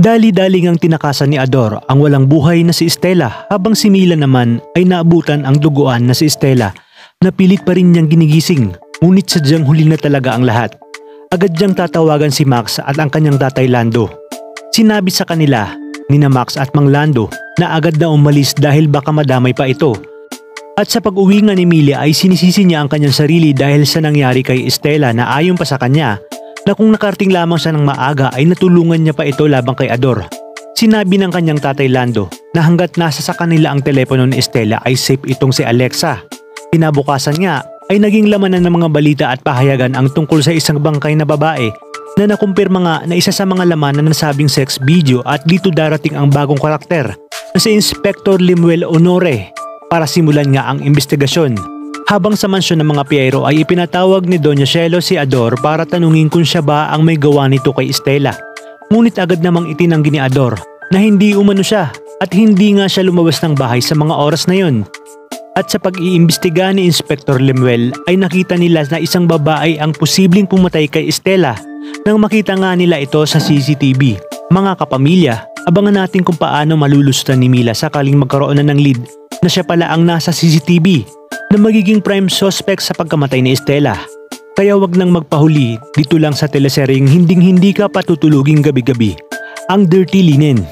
Dali-daling ang tinakasan ni Ador ang walang buhay na si Stella habang si Mila naman ay naabutan ang duguan na si Stella na pilit pa rin niyang ginigising, ngunit sadyang huli na talaga ang lahat. Agad niyang tatawagan si Max at ang kanyang tatay Lando. Sinabi sa kanila ni na Max at Mang Lando na agad na umalis dahil baka madamay pa ito. At sa pag-uwi nga ni Mila ay sinisisi niya ang kanyang sarili dahil sa nangyari kay Stella na ayon pa sa kanya na kung nakarating lamang siya ng maaga ay natulungan niya pa ito labang kay Ador. Sinabi ng kanyang tatay Lando na hanggat nasa sa kanila ang telepono ni Stella ay safe itong si Alexa. Kinabukasan nga ay naging lamanan ng mga balita at pahayagan ang tungkol sa isang bangkay na babae na nakumpirma nga na isa sa mga laman na nasabing sex video at dito darating ang bagong karakter na si Inspector Limuel Honore para simulan nga ang investigasyon. Habang sa mansyon ng mga Piero ay ipinatawag ni Doña Cielo si Ador para tanungin kung siya ba ang may gawa nito kay Stella. Ngunit agad namang itinanggi ni Ador na hindi umano siya at hindi nga siya lumabas ng bahay sa mga oras na yun. At sa pag-iimbestiga ni Inspector Lemuel ay nakita nila na isang babae ang posibleng pumatay kay Stella nang makita nga nila ito sa CCTV. Mga kapamilya, abangan natin kung paano malulusutan ni Mila sakaling magkaroon na ng lead na siya pala ang nasa CCTV na magiging prime suspect sa pagkamatay ni Stella. Kaya wag nang magpahuli dito lang sa teleseryeng hinding-hindi ka patutuluging gabi-gabi, ang Dirty Linen.